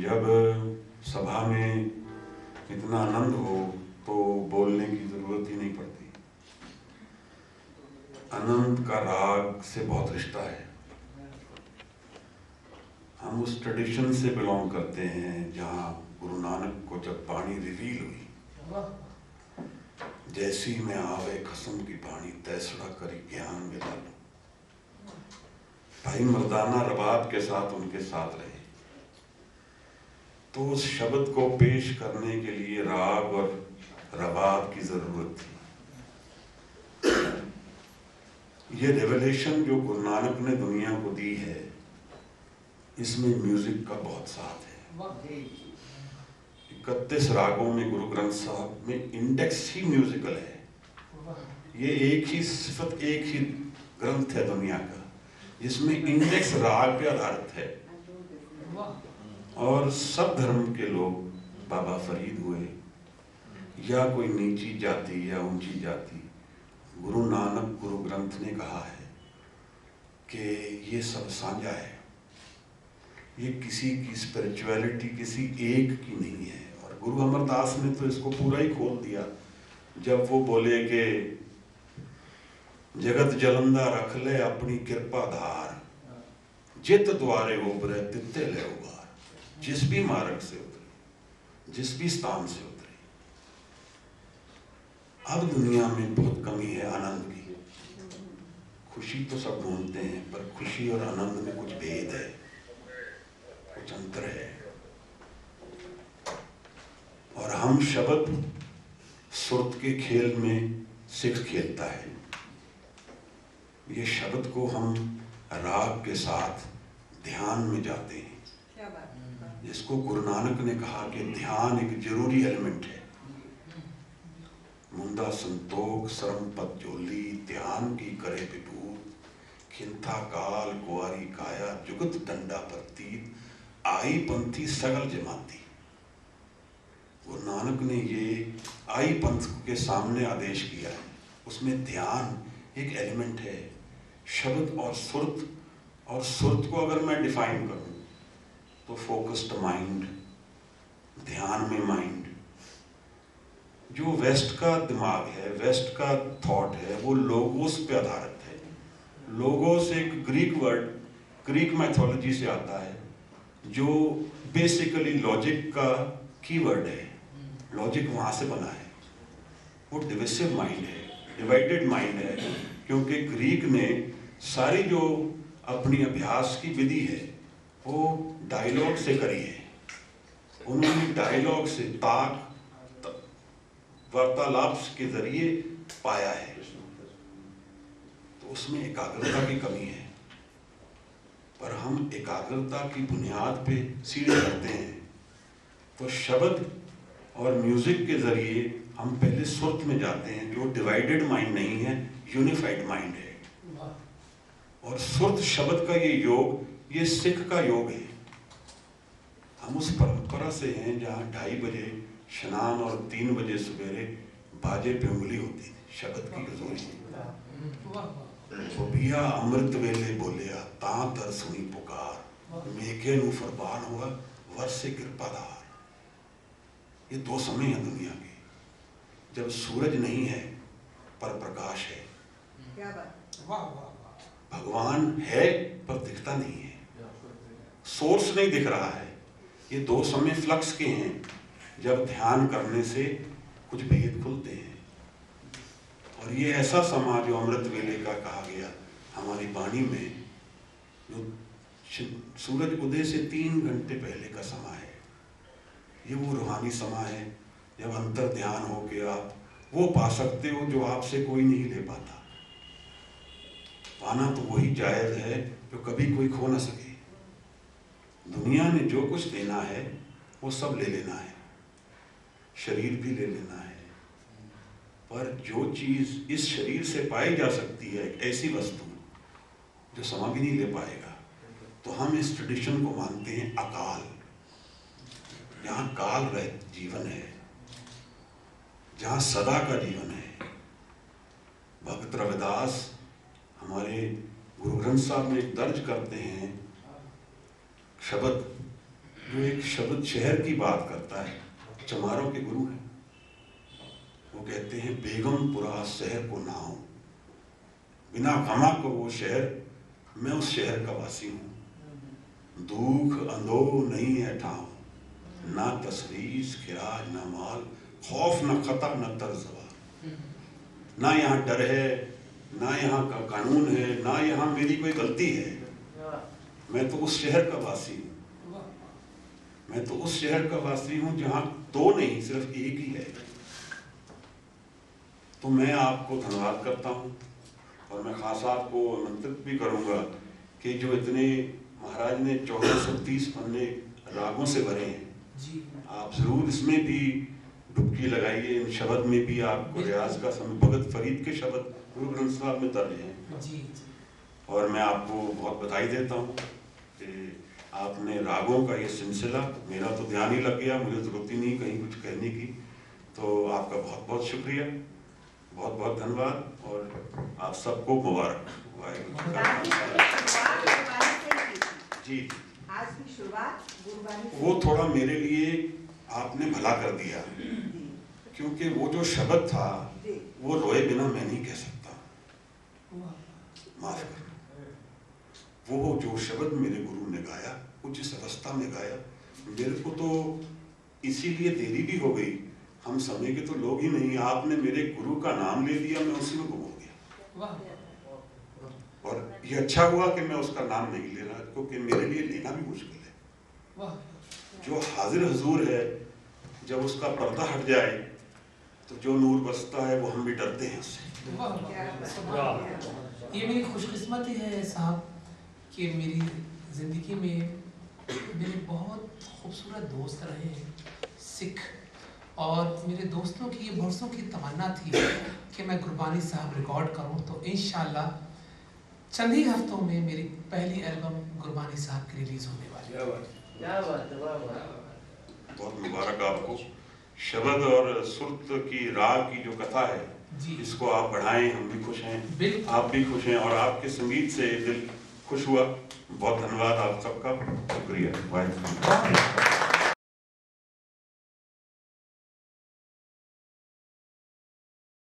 जब सभा में इतना आनंद हो तो बोलने की जरूरत ही नहीं पड़ती। आनंद का राग से बहुत रिश्ता है। हम उस ट्रेडिशन से बिलोंग करते हैं जहाँ गुरु नानक को जब बाणी रिवील हुई, जैसी में आवे कसम की बाणी तैसड़ा करी ज्ञान में डालो। भाई मर्दाना रबाब के साथ उनके साथ रहे, तो उस शब्द को पेश करने के लिए राग और रबाब की जरूरत थी। ये रेवलेशन जो गुरु नानक ने दुनिया को दी है, इसमें म्यूजिक का बहुत साथ है। 31 रागों में गुरु ग्रंथ साहब में इंडेक्स ही म्यूजिकल है। ये एक ही सिफत, एक ही ग्रंथ है दुनिया का जिसमें इंडेक्स राग पे आधारित है। और सब धर्म के लोग बाबा फरीद हुए या कोई नीची जाति या ऊंची जाति, गुरु नानक गुरु ग्रंथ ने कहा है कि ये सब साझा है। ये किसी की स्पिरिचुअलिटी किसी एक की नहीं है। और गुरु अमरदास ने तो इसको पूरा ही खोल दिया जब वो बोले कि जगत जलंदा रख ले अपनी कृपा धार, जित द्वारे उबरे तित्ते ले उबार। जिस भी मार्ग से उतरे, जिस भी स्थान से उतरे। अब दुनिया में बहुत कमी है आनंद की। खुशी तो सब ढूंढते हैं, पर खुशी और आनंद में कुछ भेद है, कुछ अंतर है। और हम शब्द सुरत के खेल में सिख खेलता है। ये शब्द को हम राग के साथ ध्यान में जाते हैं, जिसको गुरु नानक ने कहा कि ध्यान एक जरूरी एलिमेंट है। मुंदा संतोख सरम पद जोली, ध्यान की करे विभूत, खिंथा काल कुआरी काया, जुगत डंडा प्रतीत, आई पंथी सगल जमाती। गुरु नानक ने ये आई पंथ के सामने आदेश किया है। उसमें ध्यान एक एलिमेंट है। शब्द और सुरत, और सुरत को अगर मैं डिफाइन करूं तो फोकस्ड माइंड, ध्यान में माइंड। जो वेस्ट का दिमाग है, वेस्ट का थॉट है, वो लोगोस पे आधारित है। लोगोस एक ग्रीक वर्ड, ग्रीक मैथोलॉजी से आता है, जो बेसिकली लॉजिक का कीवर्ड है। लॉजिक वहां से बना है। वो डिविसिव माइंड है, डिवाइडेड माइंड है, क्योंकि ग्रीक ने सारी जो अपनी अभ्यास की विधि है वो डायलॉग से करी है। उन्होंने डायलॉग से, ताक वार्तालाप के जरिए पाया है। तो उसमें एकाग्रता की कमी है। पर हम एकाग्रता की बुनियाद पे सीढ़ी करते हैं। तो शब्द और म्यूजिक के जरिए हम पहले सुरत में जाते हैं, जो डिवाइडेड माइंड नहीं है, यूनिफाइड माइंड है। और सुरत शब्द का ये योग, ये सिख का योग है। हम उस परंपरा से हैं जहाँ 2:30 बजे स्नान और 3 बजे सवेरे बाजे पे उंगली होती थी शब्द की गजोरी। बिया अमृत वेले बोलिया ता तर सुनी पुकार, मेघे नु फरमान हुआ वर्षे कृपाधार। ये 2 समय हैं दुनिया के, जब सूरज नहीं है पर प्रकाश है। क्या बात। भगवान है पर दिखता नहीं है, सोर्स नहीं दिख रहा है। ये 2 समय फ्लक्स के हैं, जब ध्यान करने से कुछ भेद खुलते हैं। और ये ऐसा समा जो अमृत वेले का कहा गया हमारी वाणी में, जो सूरज उदय से 3 घंटे पहले का समा है। ये वो रूहानी समा है जब अंतर ध्यान हो के आप वो पा सकते हो जो आपसे कोई नहीं ले पाता। पाना तो वही जायज है जो कभी कोई खो ना सके। दुनिया ने जो कुछ देना है वो सब ले लेना है, शरीर भी ले लेना है। पर जो चीज इस शरीर से पाई जा सकती है, एक ऐसी वस्तु जो समा भी नहीं ले पाएगा, तो हम इस ट्रेडिशन को मानते हैं अकाल। जहाँ काल रहित जीवन है, जहाँ सदा का जीवन है। भक्त रविदास हमारे गुरु ग्रंथ साहब में दर्ज करते हैं शब्द जो एक शब्द शहर की बात करता है, चमारों के गुरु हैं। वो कहते हैं बेगमपुरा शहर को नाम, बिना गमा को वो शहर, मैं उस शहर का वासी हूँ। दुख अंधो नहीं है ठाव, ना तसरीस खिराज ना माल, खौफ न खतर न तर्जवा। ना यहाँ डर है, ना यहाँ का कानून है, ना यहाँ मेरी कोई गलती है। मैं तो उस शहर का वासी हूँ। मैं तो उस शहर का वासी हूँ जहाँ दो नहीं सिर्फ एक ही है। तो मैं आपको धन्यवाद करता हूँ और मैं खास आपको आमंत्रित भी करूँगा कि जो इतने महाराज ने 1430 पन्ने रागों से भरे हैं, आप जरूर इसमें भी डुबकी लगाइए। इन शब्द में भी आपको रियाज का समय, भगत फरीद के शब्द गुरु ग्रंथ साहब में दर्ज हैं। और मैं आपको बहुत बधाई देता हूँ कि आपने रागों का ये सिलसिला, मेरा तो ध्यान ही लग गया, मुझे जरूरत ही नहीं कहीं कुछ कहने की। तो आपका बहुत बहुत शुक्रिया, बहुत बहुत धन्यवाद और आप सबको मुबारक। जी, आज की शुरुआत गुरुवाणी से वो थोड़ा मेरे लिए आपने भला कर दिया, क्योंकि वो जो शब्द था वो रोए बिना मैं नहीं कह सकता, माफ कर। वो जो शब्द मेरे गुरु ने गाया, वो जिस अवस्था में गाया, मेरे को तो इसीलिए देरी भी हो गई। हम समय के तो लोग ही नहीं, आपने मेरे गुरु का नाम ले दिया, मैं उसी में गुम हो गया। और ये अच्छा हुआ कि मैं उसका नाम नहीं ले रहा, क्योंकि मेरे लिए लेना भी मुश्किल है। जो हाजिर हुजूर है, जब उसका पर्दा हट जाए तो जो नूर बसता है वो हम भी डरते हैं उससे। ये मेरी खुशकिस्मती है साहब कि मेरी ज़िंदगी में मेरे बहुत खूबसूरत दोस्त रहे हैं सिख, और मेरे दोस्तों की ये बरसों की तमन्ना थी कि मैं गुरबानी साहब रिकॉर्ड करूं। तो इंशाल्लाह चंद ही हफ्तों में मेरी पहली एल्बम गुरबानी साहब की रिलीज होने वाली है। क्या बात है, वाह वाह। बहुत मुबारक आपको। शब्द और सुरत की राग की जो कथा है जी, इसको आप बढ़ाएं, हम भी खुश हैं, बिल्कुल। आप भी खुश हैं और आपके संगीत से दिल खुश हुआ। बहुत धन्यवाद आप सबका, शुक्रिया। वाहिगुरू।